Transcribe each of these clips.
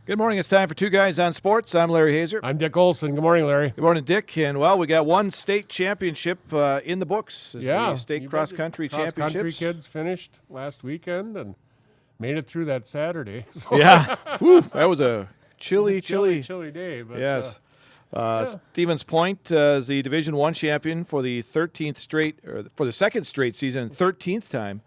Good morning. It's time for Two Guys on Sports. I'm Larry Hazer. I'm Dick Olson. Good morning, Larry. Good morning, Dick. And, well, we got one state championship in the books. It's the state cross-country championships. Cross-country kids finished last weekend and made it through that Saturday. So Yeah. Whew, that was a chilly day. But, yes. Stevens Point is the Division I champion for the 13th straight, or for the second straight season, 13th time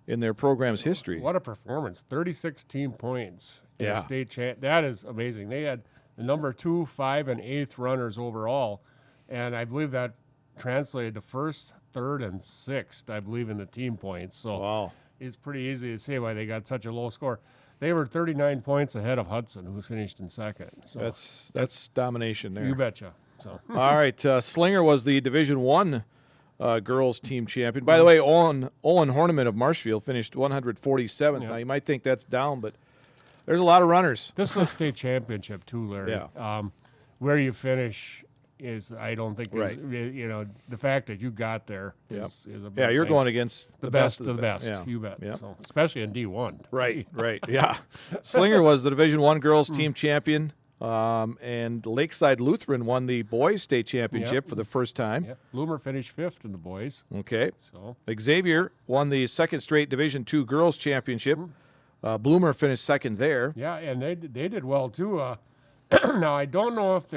in their program's history. What a performance. 36 team points in Yeah. a state champ. That is amazing. They had the number 2, 5, and 8th runners overall, and I believe that translated to 1st, 3rd, and 6th, I believe, in the team points. So Wow. it's pretty easy to see why they got such a low score. They were 39 points ahead of Hudson, who finished in second. So That's domination there. you betcha. So All right. Slinger was the Division I girls team champion. By the way, Owen Horniman of Marshfield finished 147th. Yeah. Now, you might think that's down, but there's a lot of runners. this is a state championship too, Larry. Yeah. Where you finish is, I don't think, Right. the fact that you got there is a big Yeah, you're thing. going against the best of the best. Yeah. You bet. Yeah. So, especially in D1. Right. Yeah. Slinger was the Division I girls team champion, and Lakeside Lutheran won the boys state championship for the first time. Yeah. Bloomer finished 5th in the boys. Okay. So Xavier won the second straight Division II girls championship. Bloomer finished second there. yeah, and they did well too. Now I don't know if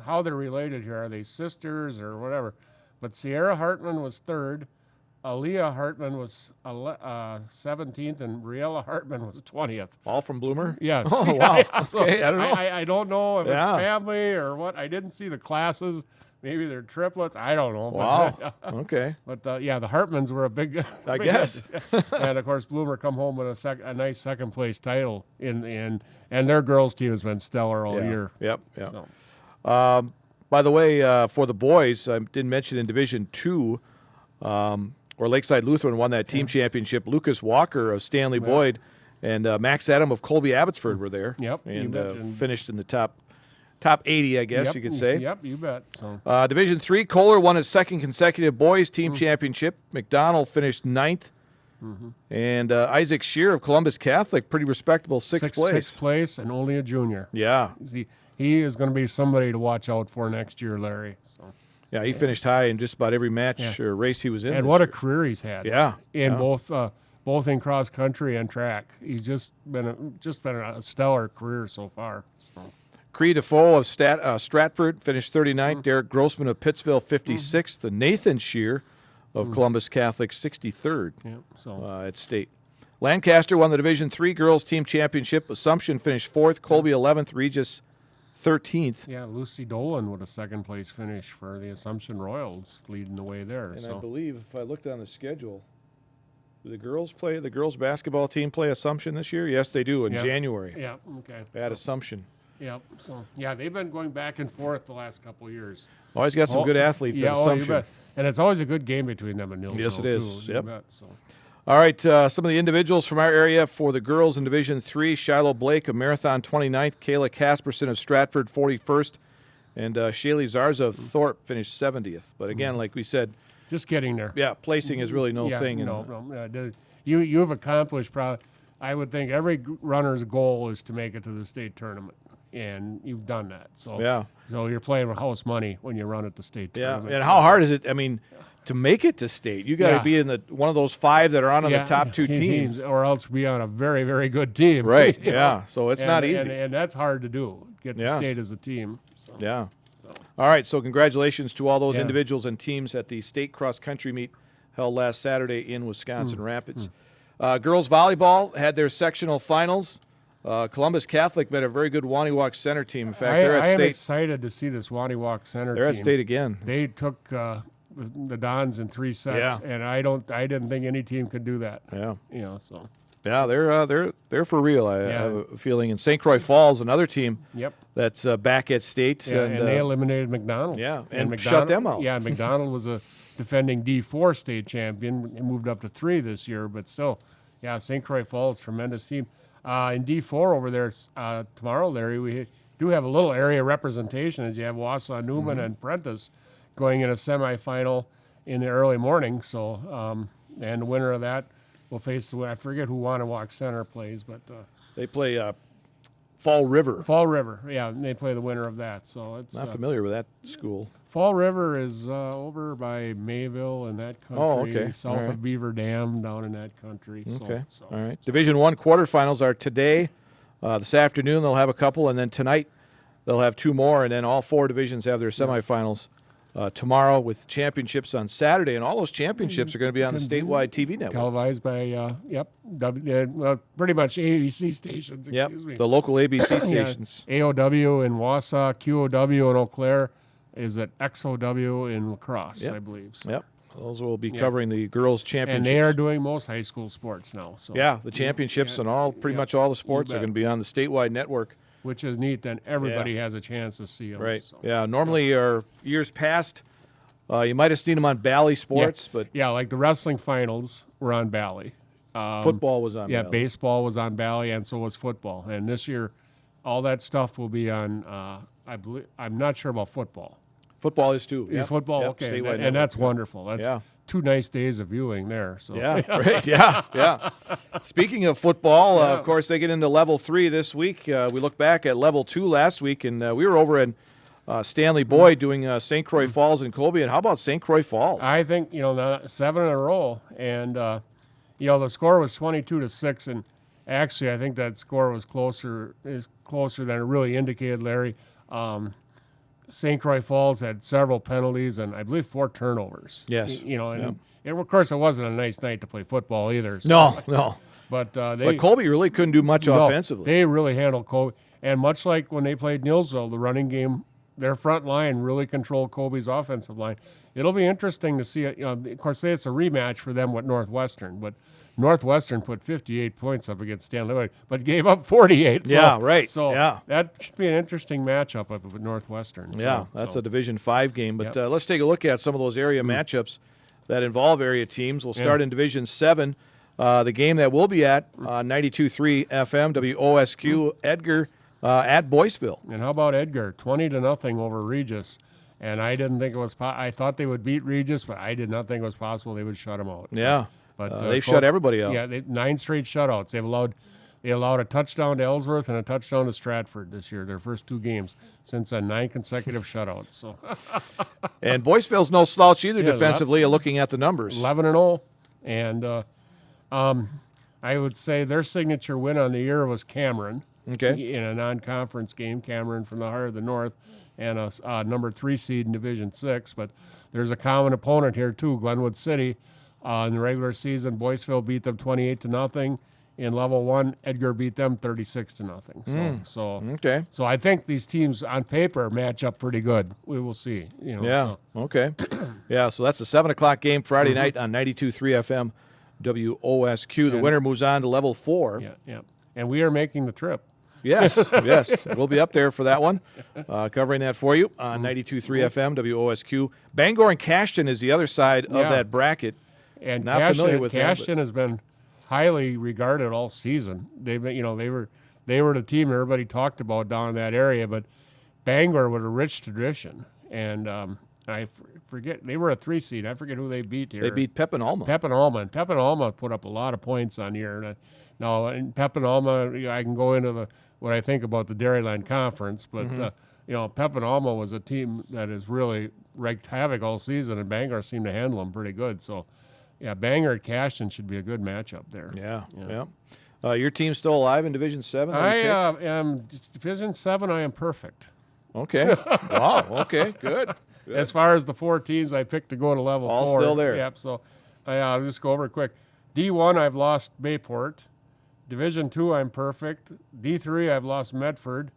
how they're related here. Are they sisters or whatever? But Sierra Hartman was 3rd. Aaliyah Hartman was 17th, and Briella Hartman was 20th. All from Bloomer? Yes. Oh, wow. So Okay, I don't know. I don't know if it's Yeah. family or what. I didn't see the classes. Maybe they're triplets. I don't know. Wow. But, Okay. but the Hartmans were a big. I guess. And of course, Bloomer come home with a nice second place title and their girls team has been stellar all year. Yep. So, By the way, for the boys, I didn't mention in Division II, where Lakeside Lutheran won that team championship. Lucas Walker of Stanley Boyd and Max Adam of Colby Abbotsford were there. Yep, you And mentioned- finished in the top 80, I guess you could say. Yep, you bet. So Division III, Kohler won his second consecutive boys team championship. McDonald finished 9th. And Isaac Shear of Columbus Catholic, pretty respectable sixth place. Sixth place and only a junior. Yeah. He is going to be somebody to watch out for next year, Larry. So. Yeah, he finished high in just about every match or race he was in. And what a career he's had. Yeah. In both in cross country and track. He's just been a stellar career so far. So. Cree Defoe of Stratford finished 39th. Derek Grossman of Pittsville 56th. And Nathan Shear of Columbus Catholic 63rd at state. Lancaster won the Division III girls team championship. Assumption finished 4th. Colby 11th. Regis 13th. Yeah, Lucy Dolan with a second place finish for the Assumption Royals, leading the way there. And I believe if I looked on the schedule, do the girls basketball team play Assumption this year? Yes, they do in January Yeah, okay. at Assumption. Yep. So they've been going back and forth the last couple of years. Always got some good athletes at Assumption. You bet. And it's always a good game between them and Nilsville. Yes, it is. Too, Yep. you bet, so. All right, some of the individuals from our area for the girls in Division III, Shiloh Blake of Marathon 29th, Kayla Casperson of Stratford 41st, and Shaylee Zarza of Thorpe finished 70th. But again, like we said, just getting there. Yeah, placing is really no thing. You've accomplished I would think every runner's goal is to make it to the state tournament, and you've done that. So so you're playing with house money when you run at the state tournament. And how hard is it? I mean, to make it to state, you got to be in one of those 5 that are on the top 2 teams, or else be on a very, very good team. Right? Yeah. So it's not easy, and that's hard to do. Get to state as a team. So. Yeah. All right. So congratulations to all those individuals and teams at the state cross country meet held last Saturday in Wisconsin Rapids. Girls volleyball had their sectional finals. Columbus Catholic met a very good Waniwak Center team. In fact, they're at state. I'm excited to see this Waniwak Center team. They're at state again. They took the Dons in 3 sets, and I didn't think any team could do that. Yeah. So. Yeah, they're for real. I have a feeling. And St. Croix Falls, another team. That's back at state. Yeah, and they eliminated McDonald. Yeah, and shut them out. Yeah, McDonald was a defending D4 state champion. It moved up to 3 this year, but still, St. Croix Falls, tremendous team. In D4 over there tomorrow, Larry, we do have a little area representation as you have Wausau, Newman, and Prentice going in a semifinal in the early morning. So, and the winner of that will face I forget who Waniwak Center plays, but they play Fall River. Fall River, yeah, and they play the winner of that. So it's Not familiar with that school. Fall River is over by Mayville and that country, Oh, okay. south All right. of Beaver Dam down in that country. Okay. So. All right. Division I quarterfinals are today. This afternoon they'll have a couple, and then tonight they'll have two more, and then all four divisions have their semifinals tomorrow with championships on Saturday, and all those championships are going to be on the statewide TV network. Televised by, pretty much ABC stations, excuse me. The local ABC stations. AOW in Wausau, QOW in Eau Claire, is at XOW in La Crosse, I believe. So. Yep. Those will be covering the girls' championships. And they are doing most high school sports now. So yeah, the championships and pretty much all the sports are going to be on the statewide network. Which is neat. Then everybody has a chance to see them. Right. So. Yeah. Normally, or years past, you might have seen them on Bally Sports, but like the wrestling finals were on Bally. football was on. Yeah, Bally. baseball was on Bally, and so was football. And this year, all that stuff will be on. I believe I'm not sure about football. Football is too. Yeah, football, okay, statewide and network. that's wonderful. That's 2 nice days of viewing there. So Yeah, right. Yeah. Speaking of football, of course, they get into level 3 this week. We look back at level 2 last week, and we were over in Stanley Boyd doing St. Croix Falls and Colby. And how about St. Croix Falls? I think 7 in a row, and the score was 22-6, and actually I think that score was closer than it really indicated, Larry. St. Croix Falls had several penalties and I believe 4 turnovers. Yes. And of course it wasn't a nice night to play football either. So. No. But But Colby really couldn't do much offensively. They really handled Colby. And much like when they played Nilsville, the running game, their front line really controlled Colby's offensive line. It'll be interesting to see it. Of course, say it's a rematch for them with Northwestern, but Northwestern put 58 points up against Stanley Boyd, but gave up 48. Yeah, right. So Yeah. that should be an interesting matchup up with Northwestern. That's a Division 5 game. But let's take a look at some of those area matchups that involve area teams. We'll start in Division 7. The game that we'll be at 92.3 FM, WOSQ, Edgar at Boyceville. And how about Edgar? 20-0 over Regis. And I didn't think it was I thought they would beat Regis, but I did not think it was possible they would shut them out. Yeah. But they've shut everybody out. Yeah, 9 straight shutouts. They allowed a touchdown to Ellsworth and a touchdown to Stratford this year, their first 2 games, since 9 consecutive shutouts. So And Boyceville's no slouch either defensively, looking at the numbers. 11-0. And I would say their signature win on the year was Cameron. Okay. In a non-conference game, Cameron from the heart of the North, and a number 3 seed in Division 6. But there's a common opponent here too, Glenwood City. In the regular season, Boyceville beat them 28-0. In level 1, Edgar beat them 36-0. So I think these teams on paper match up pretty good. We will see. Okay. So that's a 7:00 game Friday night on 92.3 FM, WOSQ. The winner moves on to level 4. Yeah. And we are making the trip. Yes. We'll be up there for that one, covering that for you on 92.3 FM, WOSQ. Bangor and Cashton is the other side of that bracket. And Not familiar with Cashton has been highly regarded all season. They've been, they were the team everybody talked about down in that area. But Bangor with a rich tradition, and I forget they were a 3 seed. I forget who they beat here. They beat Pepin Alma. Pepin Alma put up a lot of points on here. Now in Pepin Alma, I can go into what I think about the Dairyland Conference, but Pepin Alma was a team that has really wreaked havoc all season, and Bangor seemed to handle them pretty good. So. Yeah, Bangor at Cashton should be a good matchup there. Yeah. Your team's still alive in Division 7? I am Division 7. I am perfect. Okay. Wow. Okay. Good. As far as the 4 teams I picked to go to level 4, all still there. Yep. So I'll just go over it quick. D1, I've lost Bayport. Division 2, I'm perfect. D3, I've lost Medford.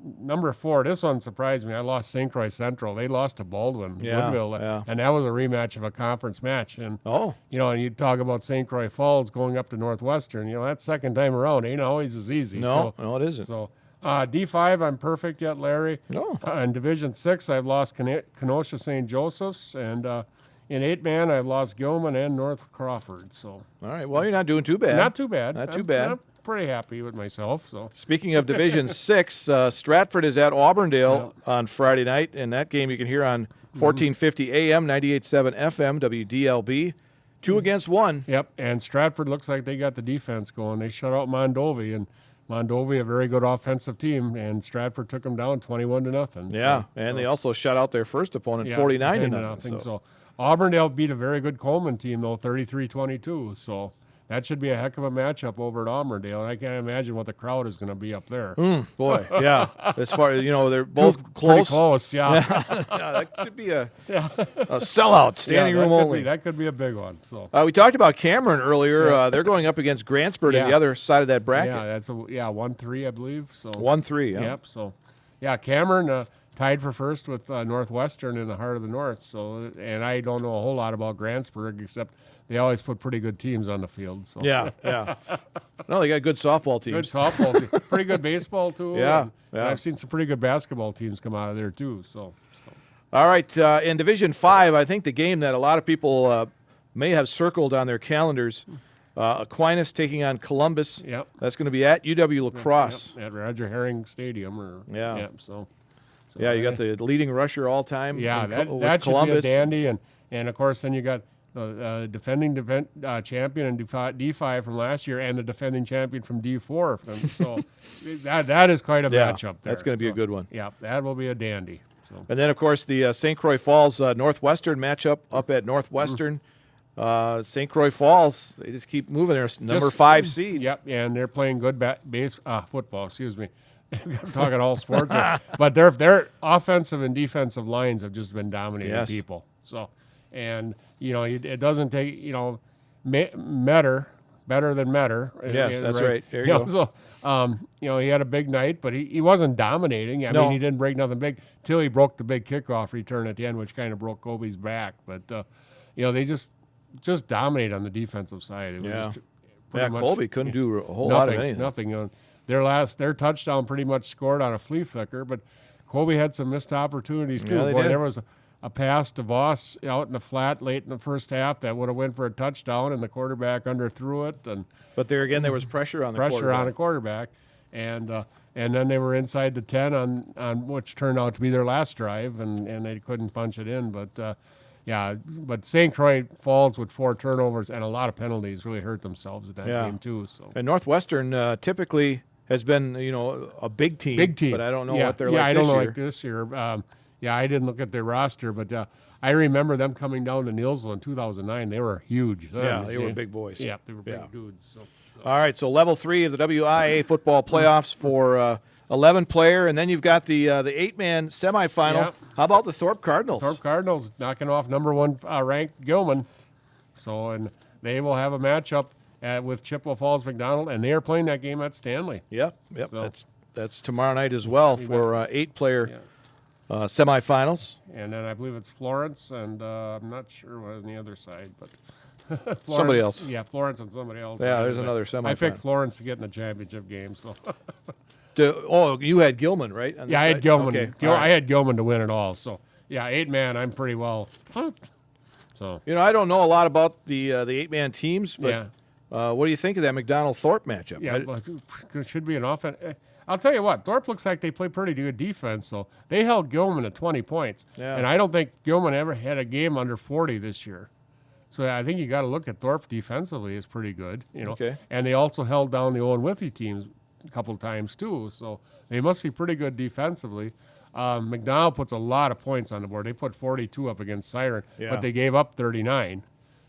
Number 4, this one surprised me. I lost St. Croix Central. They lost to Baldwin, Woodville, and that was a rematch of a conference match. And and you talk about St. Croix Falls going up to Northwestern. That second time around ain't always as easy. No, it isn't. So D5, I'm perfect yet, Larry. No. In Division 6, I've lost Kenosha St. Joseph's, and in 8-man, I've lost Gilman and North Crawford. So all right. Well, you're not doing too bad. Not too bad. I'm pretty happy with myself. So speaking of Division 6, Stratford is at Auburndale on Friday night, and that game you can hear on 1450 AM, 98.7 FM, WDLB. 2 against 1. Yep, and Stratford looks like they got the defense going. They shut out Mondovi, and Mondovi, a very good offensive team, and Stratford took them down 21-0. Yeah, and they also shut out their first opponent 49-0. So Auburndale beat a very good Coleman team, though, 33-22. So that should be a heck of a matchup over at Auburndale. And I can't imagine what the crowd is going to be up there. Boy, yeah. As far as, they're both close. Pretty close, yeah. Yeah, that could be a sellout, standing room only. That could be a big one. So we talked about Cameron earlier. They're going up against Grantsburg on the other side of that bracket. Yeah, that's 1-3, I believe. So 1-3, yeah. Yep, so, Cameron tied for first with Northwestern in the heart of the North. So, and I don't know a whole lot about Grantsburg, except they always put pretty good teams on the field. So. Yeah. No, they got good softball teams. Good softball team. Pretty good baseball, too. Yeah. And I've seen some pretty good basketball teams come out of there, too. So. All right, in Division 5, I think the game that a lot of people may have circled on their calendars, Aquinas taking on Columbus. Yep. That's going to be at UW La Crosse. Yep. At Roger Herring Stadium. So you got the leading rusher all time. Yeah, that should Columbus. be a dandy. And of course, then you got the defending champion in D5 from last year and the defending champion from D4. So that is quite a matchup there. That's going to be a good one. Yeah, that will be a dandy. So. And then, of course, the St. Croix Falls Northwestern matchup up at Northwestern. St. Croix Falls, they just keep moving. They're number 5 seed. Yep, and they're playing good football. Excuse me. I'm talking all sports here. But their offensive and defensive lines have just been dominating people. So, and, it doesn't take, better than Metter. Yes, that's right. There you go. So, he had a big night, but he wasn't dominating. I mean, he didn't break nothing big till he broke the big kickoff return at the end, which kind of broke Kobe's back. But, they just dominate on the defensive side. It was just pretty much, Colby couldn't do a whole lot of anything. Nothing. Their touchdown pretty much scored on a flea flicker, but Colby had some missed opportunities too. Yeah, there was a pass to Voss out in the flat late in the first half that would have went for a touchdown, and the quarterback underthrew it. But there was pressure on the quarterback, and then they were inside the 10 on which turned out to be their last drive, and they couldn't punch it in. But St. Croix Falls with 4 turnovers and a lot of penalties really hurt themselves in that game too. So and Northwestern typically has been a big team. But I don't know what they're like this year. I don't know like this year. I didn't look at their roster, but I remember them coming down to Nielsville in 2009. They were huge. They were big boys. Yeah, they were big dudes. So. All right, so level 3 of the WIA football playoffs for 11-player, and then you've got the 8-man semifinal. Yeah. How about the Thorpe Cardinals? Thorpe Cardinals knocking off number 1 ranked Gilman. So, and they will have a matchup with Chippewa Falls McDonald, and they are playing that game at Stanley. Yep. So, that's tomorrow night as well for 8-player semifinals. And then I believe it's Florence, and I'm not sure what on the other side, but somebody else. Yeah, Florence and somebody else. Yeah, there's another semifinal. I picked Florence to get in the championship game. So. You had Gilman, right? I had Gilman. Okay. I had Gilman to win it all. So, 8-man, I'm pretty well hooked. So, I don't know a lot about the 8-man teams, but what do you think of that McDonald-Thorpe matchup? Yeah, it should be an offense. I'll tell you what, Thorpe looks like they play pretty good defense. So they held Gilman at 20 points, and I don't think Gilman ever had a game under 40 this year. So I think you got to look at Thorpe defensively is pretty good, Okay. And they also held down the Owen Withy teams a couple of times too. So they must be pretty good defensively. McDonald puts a lot of points on the board. They put 42 up against Siren, but they gave up 39.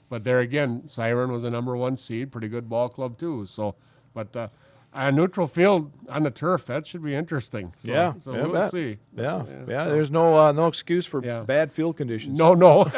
But there again, Siren was a number 1 seed, pretty good ball club too. So, but a neutral field on the turf, that should be interesting. So, we'll see. Yeah. There's no excuse for bad field conditions. No.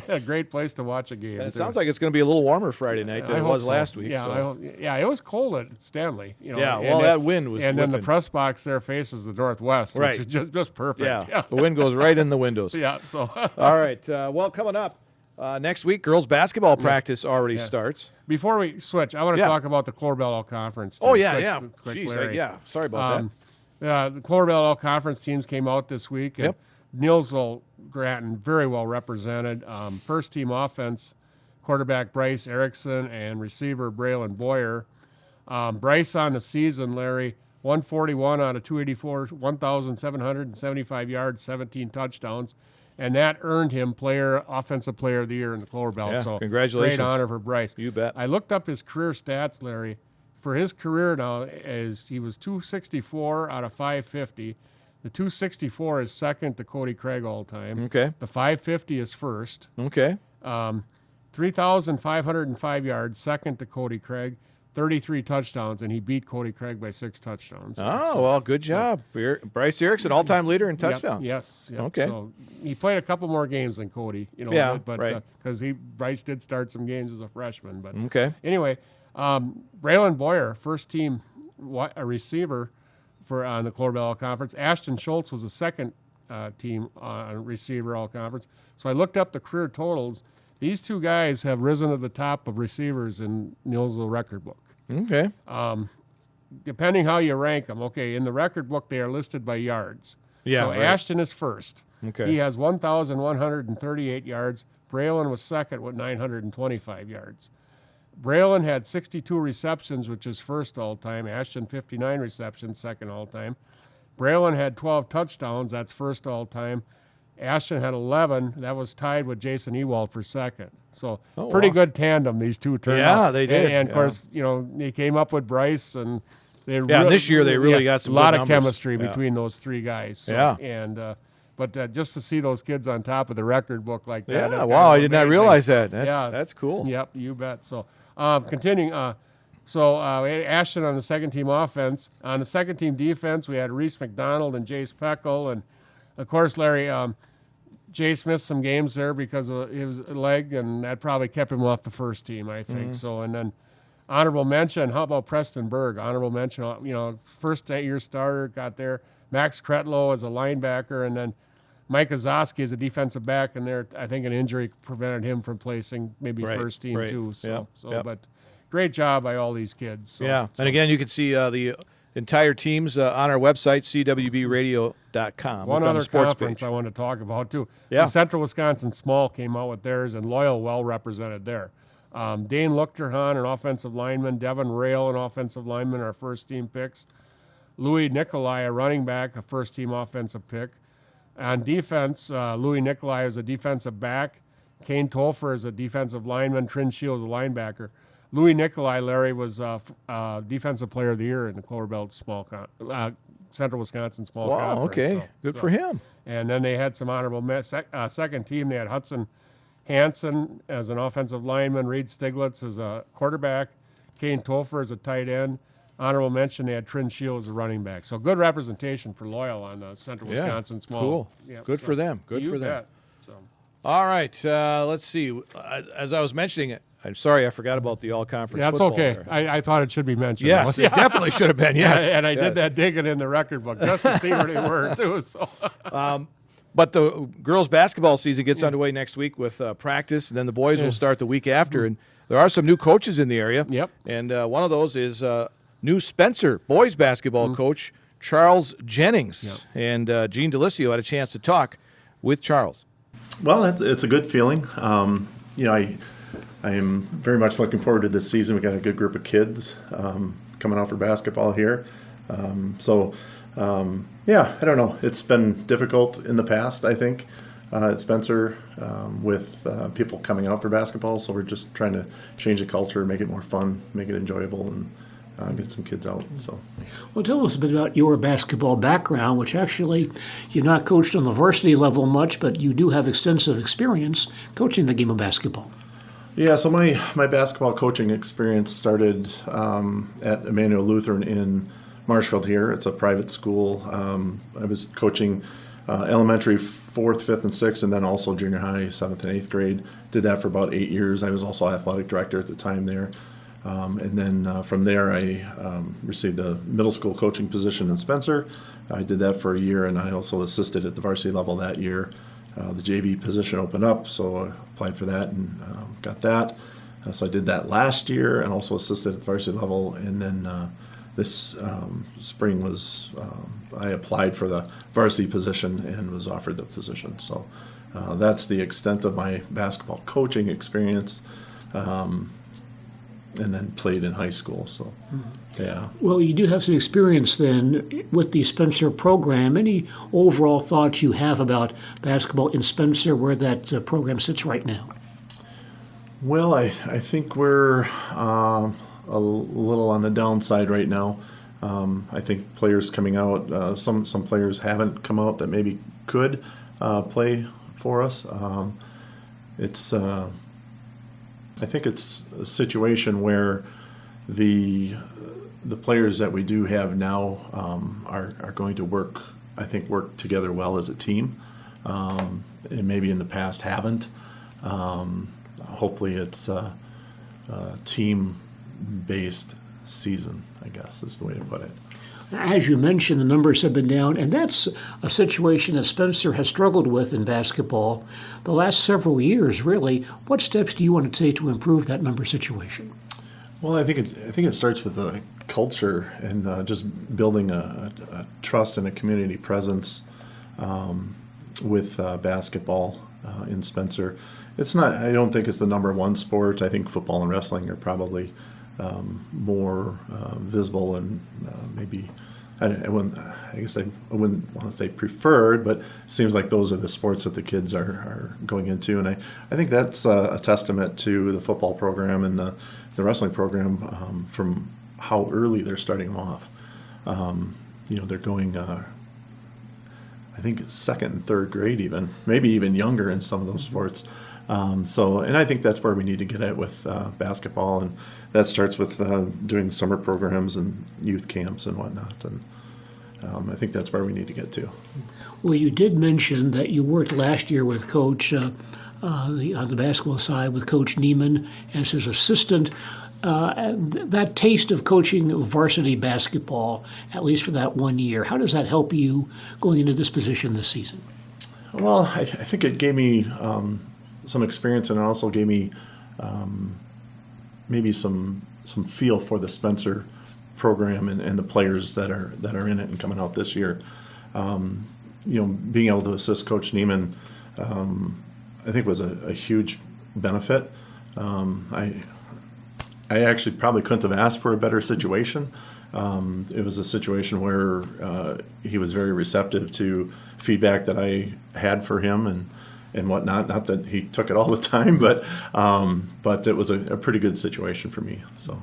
A great place to watch a game. And it sounds like it's going to be a little warmer Friday night than it was last week. Yeah, it was cold at Stanley. That wind was. And then the press box there faces the northwest, which is just perfect. Yeah, the wind goes right in the windows. Yeah. So. All right. Well, coming up. Next week, girls basketball practice already starts. Before we switch, I want to talk about the Clorbell All-Conference. Oh, Jeez, sorry about that. The Clorbell All-Conference teams came out this week. And Nielsville Grattan, very well represented. First team offense, quarterback Bryce Erickson and receiver Braylon Boyer. Bryce on the season, Larry, 141 out of 284, 1,775 yards, 17 touchdowns. And that earned him Offensive Player of the Year in the Clorbell. Yeah, so congratulations. Great honor for Bryce. You bet. I looked up his career stats, Larry. for his career now, is he was 264 out of 550. The 264 is second to Cody Craig all time. Okay. The 550 is first. Okay. 3,505 yards, second to Cody Craig. 33 touchdowns, and he beat Cody Craig by 6 touchdowns. Oh, well, good job. Bryce Erickson, all-time leader in touchdowns. Yes. Okay. So he played a couple more games than Cody, Yeah, but right. because Bryce did start some games as a freshman. But Okay. anyway, Braylon Boyer, first team a receiver on the Clover All Conference. Ashton Schultz was the second team receiver all conference. So I looked up the career totals. These two guys have risen to the top of receivers in Neillsville record book. Okay. Depending how you rank them. Okay, in the record book, they are listed by yards. Yeah, So right. Ashton is first. Okay. He has 1,138 yards. Braylon was second with 925 yards. Braylon had 62 receptions, which is first all-time. Ashton, 59 receptions, second all-time. Braylon had 12 touchdowns. That's first all-time. Ashton had 11. That was tied with Jason Ewald for second. So pretty good tandem, these two turned out. Yeah, they did. And of course, they came up with Bryce, and they this year they really got some a lot good of numbers. chemistry Yeah. between those three guys. So, Yeah. And but just to see those kids on top of the record book like that. Yeah, that's wow, kind I of did not amazing. realize that. Yeah. That's cool. Yep, you bet. So continuing. Ashton on the second team offense. On the second team defense, we had Reese McDonald and Jace Peckel, and of course, Larry. Jace missed some games there because of his leg, and that probably kept him off the first team, I think. So, and then honorable mention. How about Preston Berg? Honorable mention. First year starter got there. Max Kretlow as a linebacker, and then Mike Ozowski as a defensive back. And there, I think an injury prevented him from placing maybe first team too. So, but great job by all these kids. So, And again, you can see the entire teams on our website, cwbradio.com. One other sports conference page. I want to talk about, too. Yeah. The Central Wisconsin Small came out with theirs, and Loyal well represented there. Dane Luchterhan, an offensive lineman. Devin Rail, an offensive lineman, our first-team picks. Louis Nicolai, a running back, a first-team offensive pick. On defense, Louis Nicolai is a defensive back. Kane Tolfer is a defensive lineman. Trin Shields is a linebacker. Louis Nicolai, Larry, was Defensive Player of the Year in the Clover Belt Central Wisconsin Small Conference. Wow, okay. Good for him. And then they had some honorable second team. They had Hudson Hansen as an offensive lineman, Reed Stiglitz as a quarterback, Kane Tolfer as a tight end. Honorable mention, they had Trin Shields as a running back. So good representation for Loyal on the Central Wisconsin Small. Cool. Yeah, Good for them. Good you for them. bet. So. All right. Let's see. As I was mentioning it, I'm sorry I forgot about the all-conference That's football okay. there. I thought it should be mentioned. Yes, it definitely should have been, yes. And I Yes. did that digging in the record book just to see where they were, too. So. But the girls' basketball season gets underway next week with practice, and then the boys will start the week after. And there are some new coaches in the area. Yep. And one of those is new Spencer boys basketball coach, Charles Jennings. Yep. And Gene DeLisio had a chance to talk with Charles. Well, it's a good feeling. I am very much looking forward to this season. We got a good group of kids coming out for basketball here. I don't know. It's been difficult in the past, I think, at Spencer with people coming out for basketball. So we're just trying to change the culture, make it more fun, make it enjoyable, and get some kids out. So, Well, tell us a bit about your basketball background, which actually you've not coached on the varsity level much, but you do have extensive experience coaching the game of basketball. yeah, so my basketball coaching experience started at Emmanuel Lutheran in Marshfield here. It's a private school. I was coaching elementary 4th, 5th, and 6th, and then also junior high 7th and 8th grade. Did that for about 8 years. I was also athletic director at the time there. And then from there, I received a middle school coaching position in Spencer. I did that for a year, and I also assisted at the varsity level that year. The JV position opened up, so I applied for that and got that. So I did that last year and also assisted at the varsity level. And then this spring I applied for the varsity position and was offered the position. So that's the extent of my basketball coaching experience. And then played in high school. So, yeah. Well, you do have some experience then with the Spencer program. Any overall thoughts you have about basketball in Spencer, where that program sits right now? Well, I think we're a a little on the downside right now. I think players coming out, some players haven't come out that maybe could play for us. I think it's a situation where the players that we do have now are going to work together well as a team, and maybe in the past haven't. Hopefully it's a team-based season, I guess is the way to put it. As you mentioned, the numbers have been down, and that's a situation that Spencer has struggled with in basketball the last several years, really. What steps do you want to take to improve that number situation? Well, I think it starts with the culture and just building a trust and a community presence with basketball in Spencer. It's not. I don't think it's the number one sport. I think football and wrestling are probably more visible and maybe. I wouldn't want to say preferred, but it seems like those are the sports that the kids are going into, and I think that's a testament to the football program and the wrestling program from how early they're starting off. They're going, I think, second and third grade even, maybe even younger in some of those sports. And I think that's where we need to get at with basketball, and that starts with doing summer programs and youth camps and whatnot. And I think that's where we need to get to. Well, you did mention that you worked last year with Coach, on the basketball side, with Coach Neiman as his assistant. That taste of coaching varsity basketball, at least for that 1 year, how does that help you going into this position this season? Well, I think it gave me some experience, and it also gave me maybe some feel for the Spencer program and the players that are in it and coming out this year. Being able to assist Coach Neiman, I think was a huge benefit. I actually probably couldn't have asked for a better situation. It was a situation where he was very receptive to feedback that I had for him and whatnot. Not that he took it all the time, but it was a pretty good situation for me. So.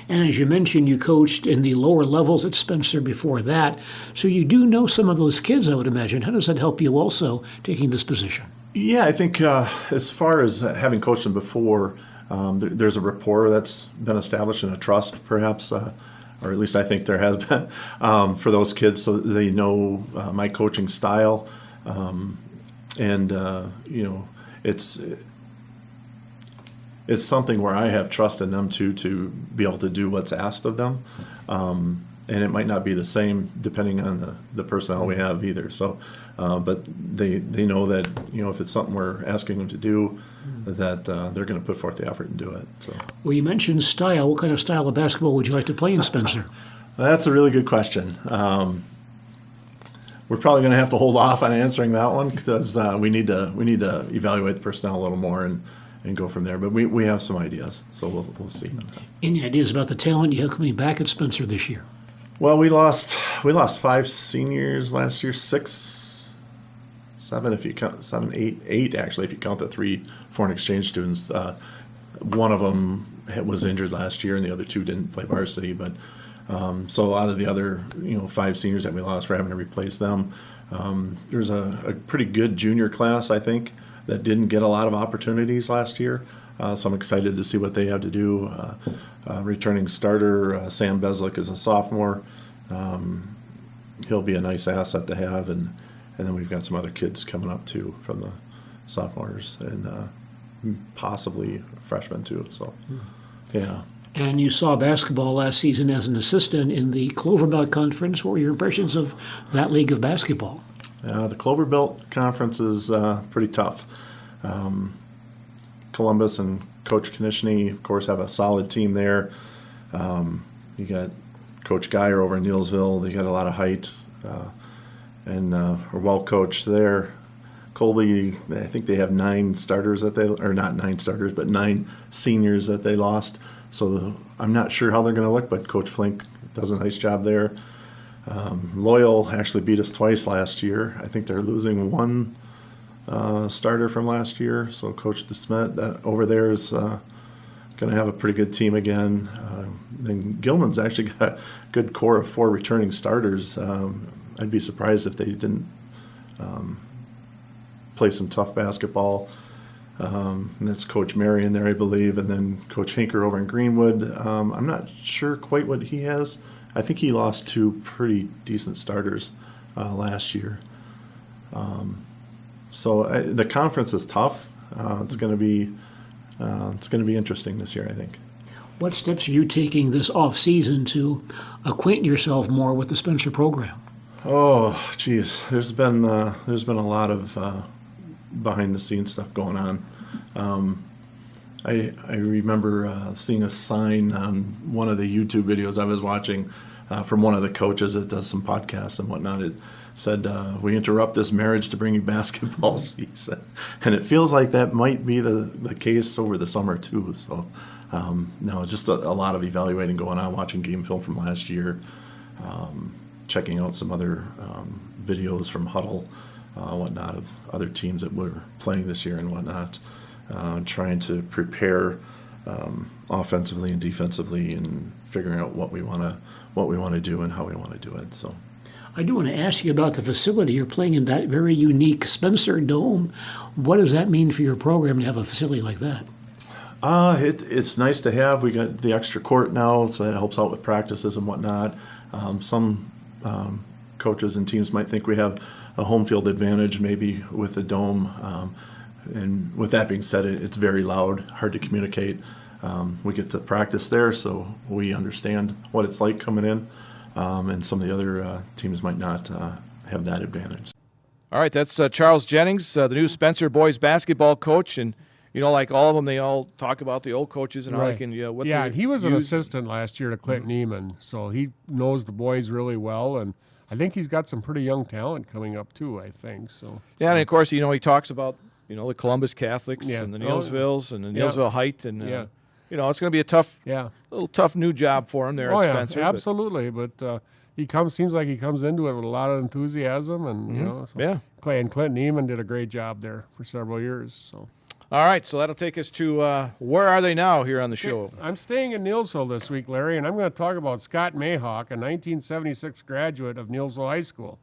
And as you mentioned, you coached in the lower levels at Spencer before that, so you do know some of those kids, I would imagine. How does that help you also taking this position? Yeah, I think as far as having coached them before, there's a rapport that's been established and a trust, perhaps, or at least I think there has been, for those kids, so that they know my coaching style. It's something where I have trust in them to be able to do what's asked of them. And it might not be the same depending on the personnel we have either. So, but they know that, if it's something we're asking them to do, that they're going to put forth the effort and do it. So. Well, you mentioned style. What kind of style of basketball would you like to play in Spencer? That's a really good question. We're probably going to have to hold off on answering that one because we need to evaluate the personnel a little more and go from there. But we have some ideas, so we'll see. Any ideas about the talent you have coming back at Spencer this year? Well, we lost 5 seniors last year, 6, 7 if you count 7, 8 actually if you count the 3 foreign exchange students. One of them was injured last year, and the other 2 didn't play varsity. But so out of the other 5 seniors that we lost, we're having to replace them. There's a pretty good junior class, I think, that didn't get a lot of opportunities last year. So I'm excited to see what they have to do. Returning starter, Sam Beslick, is a sophomore. He'll be a nice asset to have. And then we've got some other kids coming up, too, from the sophomores and possibly freshmen, too. So, yeah. And you saw basketball last season as an assistant in the Clover Belt Conference. What were your impressions of that league of basketball? The Clover Belt Conference is pretty tough. Columbus and Coach Konishny, of course, have a solid team there. You got Coach Geyer over in Neillsville. They got a lot of height and are well coached there. Colby, I think they have 9 starters or not 9 starters, but 9 seniors that they lost. So I'm not sure how they're going to look, but Coach Flink does a nice job there. Loyal actually beat us twice last year. I think they're losing 1 starter from last year. So Coach DeSmet over there is going to have a pretty good team again. Then Gilman's actually got a good core of 4 returning starters. I'd be surprised if they didn't play some tough basketball. And that's Coach Marion there, I believe, and then Coach Hinker over in Greenwood. I'm not sure quite what he has. I think he lost 2 pretty decent starters last year. So the conference is tough. It's going to be interesting this year, I think. What steps are you taking this off season to acquaint yourself more with the Spencer program? Oh, geez, there's been a lot of behind the scenes stuff going on. I remember seeing a sign on one of the YouTube videos I was watching from one of the coaches that does some podcasts and whatnot. It said, "We interrupt this marriage to bring you basketball season," and it feels like that might be the case over the summer too. So, no, just a lot of evaluating going on, watching game film from last year, checking out some other videos from Huddle, whatnot, of other teams that were playing this year and whatnot, trying to prepare offensively and defensively, and figuring out what we want to do and how we want to do it. So. I do want to ask you about the facility. You're playing in that very unique Spencer Dome. What does that mean for your program to have a facility like that? It's nice to have. We got the extra court now, so that helps out with practices and whatnot. Some coaches and teams might think we have a home field advantage maybe with the dome. And with that being said, it's very loud, hard to communicate. We get to practice there, so we understand what it's like coming in. And some of the other teams might not have that advantage. All right, that's Charles Jennings, the new Spencer boys basketball coach. And, like all of them, they all talk about the old coaches and how they can, what Yeah, they he was an use. assistant last year to Clint Neiman, so he knows the boys really well. And I think he's got some pretty young talent coming up, too, I think. So. Yeah, and of course, he talks about, the Columbus Catholics Yeah. and the Neilsvilles and the Yeah. Neilsville Height. And, Yeah. it's going to be a little tough new job for him there Oh, at yeah, Spencer. absolutely. But seems like he comes into it with a lot of enthusiasm. And, Yeah. And Clint Neiman did a great job there for several years. So. All right, so that'll take us to where are they now here on the show? I'm staying in Neilsville this week, Larry, and I'm going to talk about Scott Mayhawk, a 1976 graduate of Neilsville High School.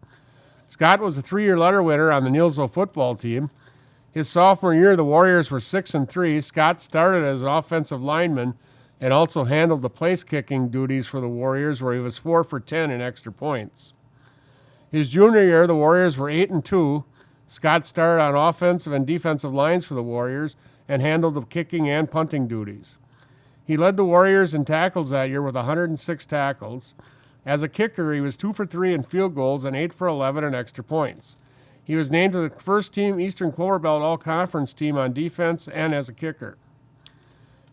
Scott was a 3-year letter winner on the Neilsville football team. His sophomore year, the Warriors were 6-3. Scott started as an offensive lineman and also handled the place-kicking duties for the Warriors, where he was 4 for 10 in extra points. His junior year, the Warriors were 8-2. Scott started on offensive and defensive lines for the Warriors and handled the kicking and punting duties. He led the Warriors in tackles that year with 106 tackles. As a kicker, he was 2 for 3 in field goals and 8 for 11 in extra points. He was named to the first-team Eastern Clover Belt All-Conference team on defense and as a kicker.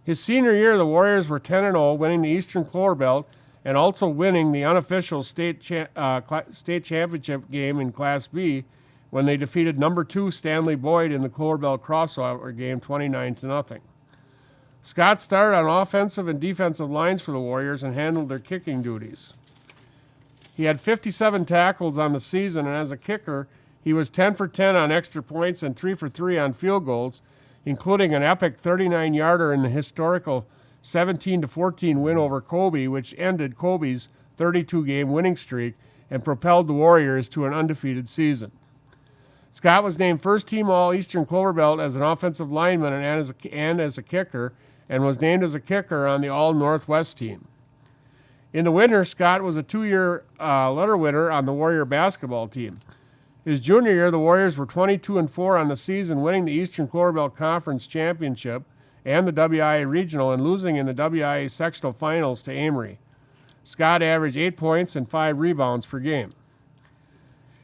His senior year, the Warriors were 10-0, winning the Eastern Clover Belt and also winning the unofficial state championship game in Class B when they defeated number 2 Stanley Boyd in the Clover Belt crossover game 29-0. Scott started on offensive and defensive lines for the Warriors and handled their kicking duties. He had 57 tackles on the season, and as a kicker, he was 10 for 10 on extra points and 3 for 3 on field goals, including an epic 39-yarder in the historical 17-14 win over Kobe, which ended Kobe's 32-game winning streak and propelled the Warriors to an undefeated season. Scott was named first-team All-Eastern Clover Belt as an offensive lineman and as a kicker, and was named as a kicker on the All-Northwest team. In the winter, Scott was a 2-year letter winner on the Warrior basketball team. His junior year, the Warriors were 22-4 on the season, winning the Eastern Clover Belt Conference Championship and the WIA Regional, and losing in the WIA Sectional Finals to Amory. Scott averaged 8 points and 5 rebounds per game.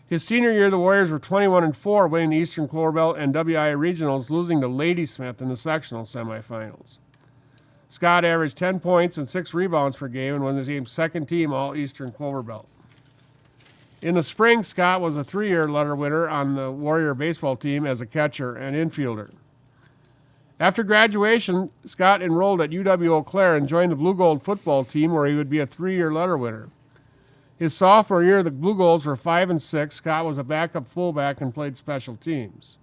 His senior year, the Warriors were 21-4, winning the Eastern Clover Belt and WIA Regionals, losing to Ladysmith in the sectional semifinals. Scott averaged 10 points and 6 rebounds per game and was named second-team All-Eastern Clover Belt. In the spring, Scott was a 3-year letter winner on the Warrior baseball team as a catcher and infielder. After graduation, Scott enrolled at UW-Eau Claire and joined the Blue Gold football team, where he would be a 3-year letter winner. His sophomore year, the Blue Golds were 5-6. Scott was a backup fullback and played special teams.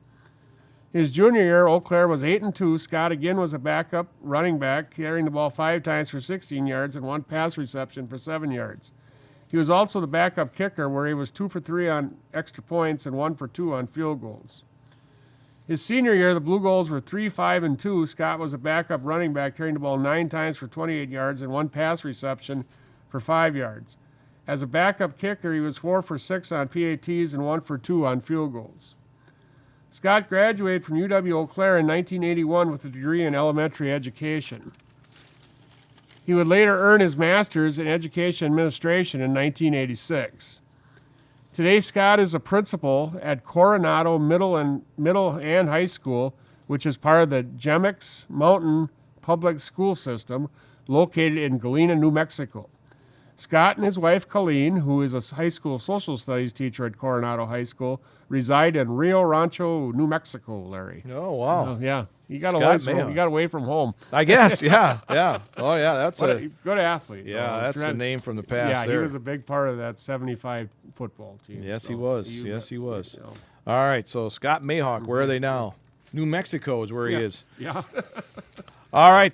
His junior year, Eau Claire was 8-2. Scott again was a backup running back, carrying the ball 5 times for 16 yards and 1 pass reception for 7 yards. He was also the backup kicker, where he was 2 for 3 on extra points and 1 for 2 on field goals. His senior year, the Blue Goals were 3-5-2. Scott was a backup running back, carrying the ball 9 times for 28 yards and 1 pass reception for 5 yards. As a backup kicker, he was 4 for 6 on PATs and 1 for 2 on field goals. Scott graduated from UW-Eau Claire in 1981 with a degree in elementary education. He would later earn his master's in education administration in 1986. Today, Scott is a principal at Coronado Middle and High School, which is part of the Jennings Mountain Public School System, located in Galena, New Mexico. Scott and his wife, Colleen, who is a high school social studies teacher at Coronado High School, reside in Rio Rancho, New Mexico, Larry. Oh, wow. Yeah. He got Scott away from home. I guess, yeah. Oh, yeah, that's a good athlete. Yeah, that's a name from the past. Yeah, he was a big part of that 75 football team. Yes, so he was. He was. All right, so Scott Mayhawk, where are they now? New Mexico is where he is. Yeah. All right,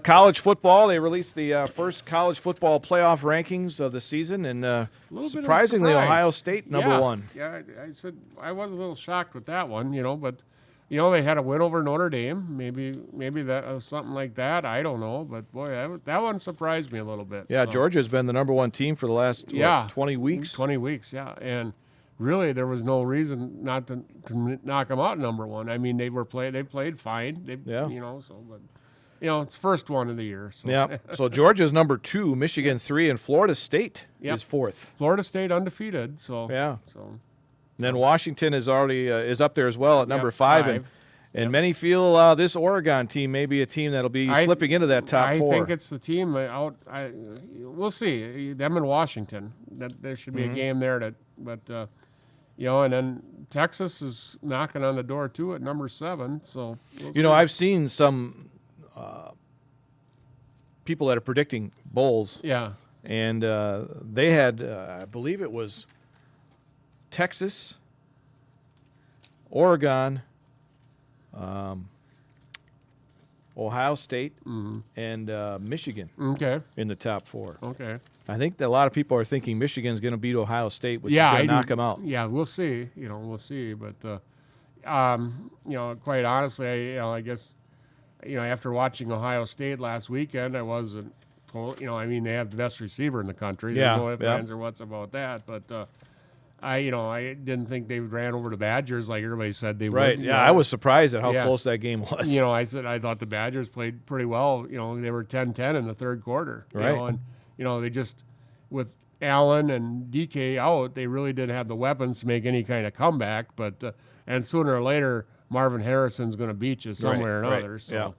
college football. They released the first college football playoff rankings of the season, and surprisingly, Ohio State number 1. Yeah, I said I was a little shocked with that one, but they had a win over Notre Dame. Maybe that something like that. I don't know, but boy, that one surprised me a little bit. Yeah, so. Georgia's been the number 1 team for the last 20 weeks. 20 weeks, yeah, and really there was no reason not to knock them out number 1. I mean, they played fine. But. It's first one of the year. So. Yeah. So Georgia's number 2, Michigan 3, and Florida State is 4th. Florida State undefeated. So yeah. So. And then Washington is already is up there as well at number 5, and many feel this Oregon team may be a team that'll be slipping into that top 4. I think it's the team out. We'll see them in Washington. That there should be a game there. And then Texas is knocking on the door too at number 7. So I've seen some. People that are predicting bowls. Yeah. And they had, I believe it was Texas, Oregon, Ohio State, and Michigan in the top 4. Okay. I think that a lot of people are thinking Michigan's going to beat Ohio State, which is going to knock them out. Yeah, we'll see. We'll see. But, quite honestly, I guess, after watching Ohio State last weekend, I wasn't told, they have the best receiver in the country. Yeah. There's no ifs, ands, or what's about that. But, I didn't think they ran over the Badgers like everybody said they would. Right, yeah, I was surprised at how close that game was. I thought the Badgers played pretty well. They were 10-10 in the third quarter. Right. They just, with Allen and DK out, they really didn't have the weapons to make any kind of comeback. But and sooner or later, Marvin Harrison's going to beat you somewhere or another. So,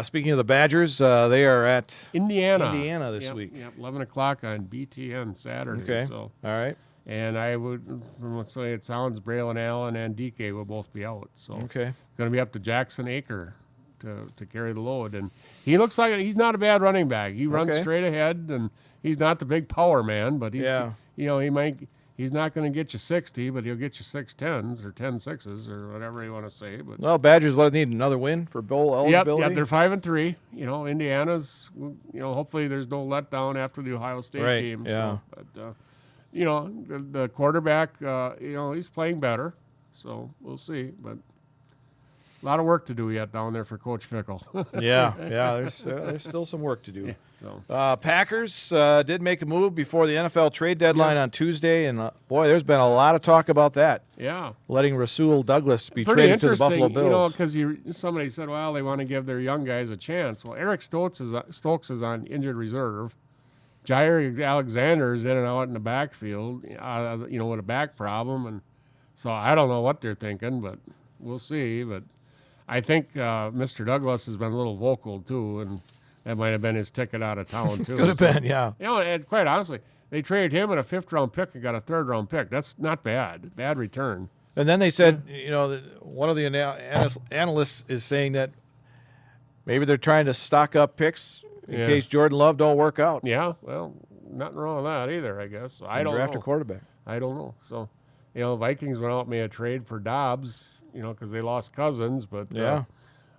speaking of the Badgers, they are at Indiana this week. Yep, 11 o'clock on BTN Saturday. Okay. So. All right. And I would, let's say it sounds, Braylon Allen and DK will both be out. So it's going to be up to Jackson Aker to carry the load. And he looks like he's not a bad running back. He runs straight ahead, and he's not the big power man, but he's he's not going to get you 60, but he'll get you 6-10s or 10-6s or whatever you want to say. But Badgers need another win for bowl eligibility. Yep, they're 5-3. Indiana's. Hopefully there's no letdown after the Ohio State game. Yeah. So, but the quarterback, he's playing better, so we'll see. But a lot of work to do yet down there for Coach Fickle. yeah. There's still some work to do. Yeah, so. Packers did make a move before the NFL trade deadline on Tuesday, and boy, there's been a lot of talk about that. Yeah, letting Rasul Douglas be pretty traded to the Buffalo Bills. Because somebody said, well, they want to give their young guys a chance. Well, Eric Stokes is on injured reserve. Jair Alexander is in and out in the backfield, with a back problem, and so I don't know what they're thinking, but we'll see. But I think Mr. Douglas has been a little vocal too, and that might have been his ticket out of town too. Could have been, yeah. And quite honestly, they traded him in a 5th-round pick and got a 3rd-round pick. That's not bad. Bad return. And then they said, one of the analysts is saying that maybe they're trying to stock up picks in case Jordan Love don't work out. Yeah, well, nothing wrong with that either, I guess. I don't know. Draft a quarterback. I don't know. So, the Vikings went out and made a trade for Dobbs, because they lost Cousins. But, Yeah.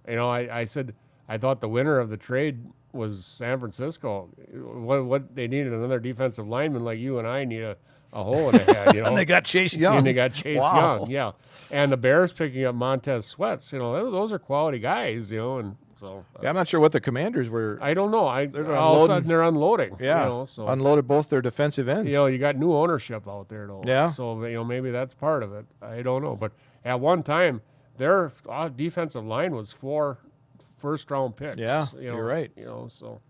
I said I thought the winner of the trade was San Francisco. What they needed another defensive lineman like you and I need a hole in the head, And they got Chase Young. And they got Chase Wow. Young, yeah. And the Bears picking up Montez Sweats, those are quality guys, and so. Yeah, I'm not sure what the Commanders were. I don't know. All of a unloading. sudden they're unloading. Yeah, So unloaded both their defensive ends. you got new ownership out there though. Yeah. So maybe that's part of it. I don't know. But at one time, their defensive line was 4 first-round picks. Yeah, you're right. So.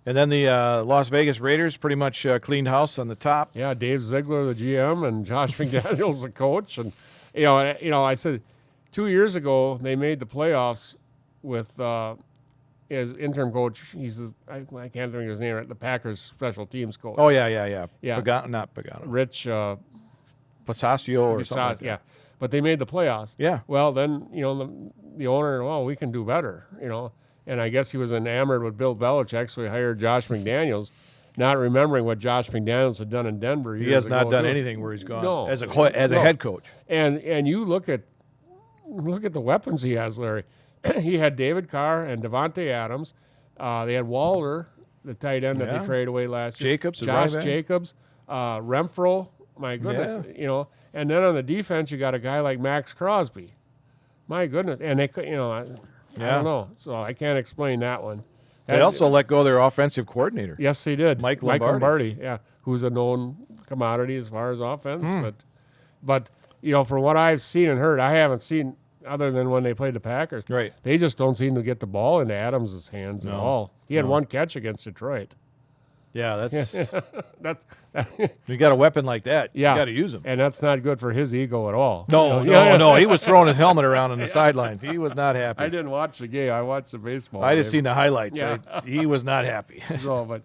And then the Las Vegas Raiders pretty much cleaned house on the top. Yeah, Dave Ziegler, the GM, and Josh McDaniels, the coach, and I said 2 years ago they made the playoffs with his interim coach. He's I can't think of his name right. The Packers special teams coach. Oh yeah. Yeah. Not Pagano. Rich Pasasio or something. Like that. yeah, but they made the playoffs. Yeah. Well, then the owner, we can do better. And I guess he was enamored with Bill Belichick, so he hired Josh McDaniels, not remembering what Josh McDaniels had done in Denver. He has not done too. anything where he's gone No. as a head coach. And you look at the weapons he has, Larry. He had David Carr and Devontae Adams. They had Waller, the tight end that Yeah. they traded away last year. Jacobs, the Josh running back. Jacobs, Renfro. My goodness, And then on the defense, you got a guy like Max Crosby. My goodness, and they could, I don't know. So I can't explain that one. They also let go of their offensive coordinator. Yes, they did. Mike Lombardi, yeah, who's a known commodity as far as offense. But from what I've seen and heard, I haven't seen other than when they played the Packers. Right. They just don't seem to get the ball into Adams' hands at all. He had one catch against Detroit. Yeah, That's you got a weapon like that. yeah, You got to use him. and that's not good for his ego at all. No. He was throwing his helmet around on the sidelines. He was not happy. I didn't watch the game. I watched the baseball. I just game. seen the highlights. Yeah. He was not happy. So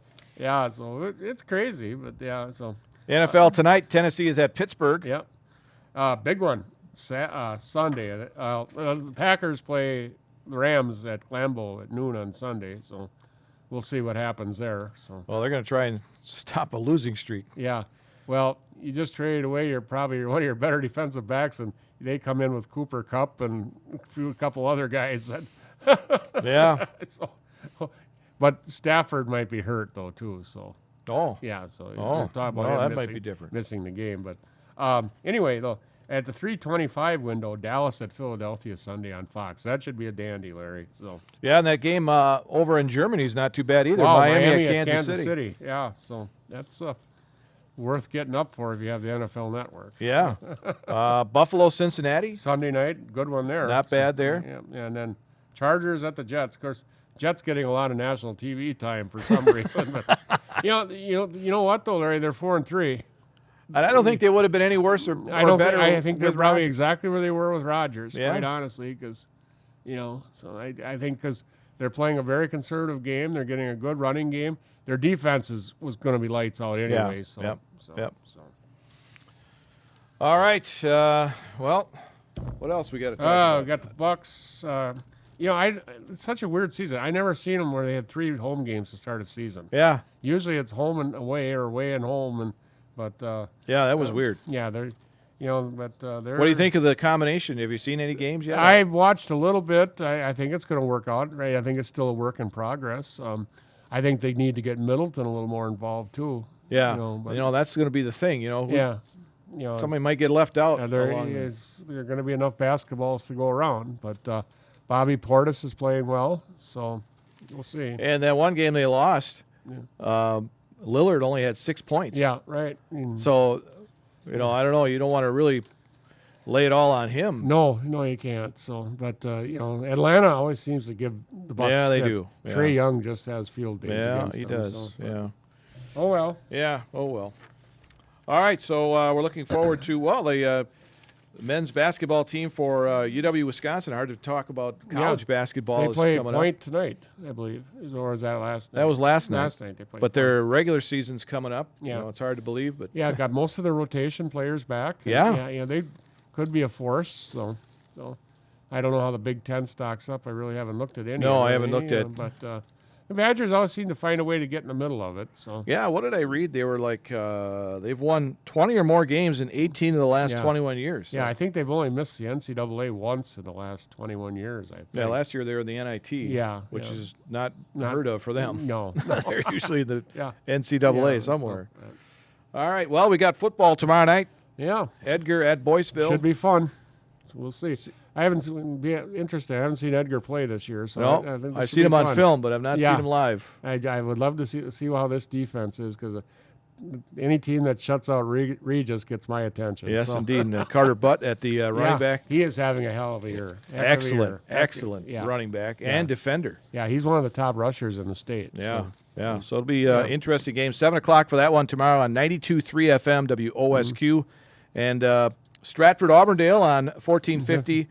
it's crazy. But so NFL tonight, Tennessee is at Pittsburgh. yeah, big one. Sunday. The Packers play the Rams at Lambeau at noon on Sunday. So we'll see what happens there. So Well, they're going to try and stop a losing streak. yeah, well, you just traded away probably one of your better defensive backs, and they come in with Cooper Kupp and a couple other guys. Yeah. But Stafford might be hurt though too. So Oh. yeah, so Oh. talk about Well, him that might missing, be different. missing the game. But anyway, though, at the 3:25 window, Dallas at Philadelphia Sunday on Fox. That should be a dandy, Larry. So Yeah, and that game over in Germany is not too bad either. wow, Miami at at Kansas City. Yeah, so that's worth getting up for if you have the NFL Network. Yeah. Buffalo, Cincinnati. Sunday night, good one there. Not bad there. Yeah, and then Chargers at the Jets. Of course, Jets getting a lot of national TV time for some reason. But you know what though, Larry? They're 4-3. And I don't think they would have been any worse or better. I think they're with probably Rodgers. exactly where they were with Rodgers. Yeah. Quite honestly, because so I think because they're playing a very conservative game, they're getting a good running game. Their defense was going to be lights out anyway. Yeah. So, Yep. so, Yep. so. All right. Well, what else we got to talk We about? got the Bucks. It's such a weird season. I never seen them where they had 3 home games to start a season. Yeah. Usually it's home and away or away and home, but Yeah, that was weird. yeah, they're they're. What do you think of the combination? Have you seen any games yet? I've watched a little bit. I think it's going to work out. Right? I think it's still a work in progress. I think they need to get Middleton a little more involved too. Yeah. But- That's going to be the thing. Yeah. Somebody might get left out. there along the- are going to be enough basketballs to go around. But Bobby Portis is playing well, so we'll see. And that one game they lost, Lillard only had 6 points. Yeah, right. So, I don't know. You don't want to really lay it all on him. No, you can't. So, but Atlanta always seems to give the Bucks. Yeah, they fits. do. Yeah. Trey Young just has field days. Yeah, against he them, does. so- Yeah. Oh well. Yeah. Oh, well. All right. So we're looking forward to, the men's basketball team for UW Wisconsin. Hard to talk about college basketball. They is play coming Point up. tonight, I believe, or is that last night? That was last night. Last night they played. But their regular season's coming up. Yeah. It's hard to believe, but yeah, got most of the rotation players back. Yeah. Yeah, they could be a force. So I don't know how the Big Ten stocks up. I really haven't looked at any. No, of I it, haven't looked at- But The Badgers always seem to find a way to get in the middle of it. So Yeah, what did I read? They were like they've won 20 or more games in 18 of the last 21 years. So. yeah, I think they've only missed the NCAA once in the last 21 years. I think. Yeah, last year they were in the NIT. Which is not heard of for them. No, They're usually the Yeah. NCAA Yeah, somewhere. so, All right. Well, we got football tomorrow night. yeah, Edgar at Boyceville. should be fun. So we'll see. I haven't be interested. I haven't seen Edgar play this year, so No, I think this I've should seen be him on fun. film, but I've not Yeah. seen him live. I would love to see how this defense is because any team that shuts out Regis gets my attention. Yes, so. indeed. And Carter Butt at the running back. He is having a hell of a year. Heck of a Excellent, year. excellent Yeah. running back and defender. Yeah, he's one of the top rushers in the state. Yeah, So. yeah. So it'll be an interesting game. 7 o'clock for that one tomorrow on 92.3 FM WOSQ. And Stratford Auburndale on 1450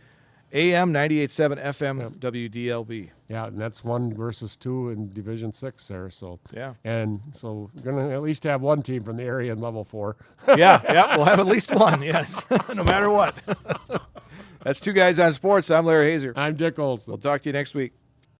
AM 98.7 FM WDLB. Yeah, and that's 1 versus 2 in Division 6 there. So Yeah. and so we're gonna at least have one team from the area in level 4. Yeah, we'll have at least one, yes, no matter what. That's Two Guys on Sports. I'm Larry Hazer. I'm Dick Olson. We'll talk to you next week.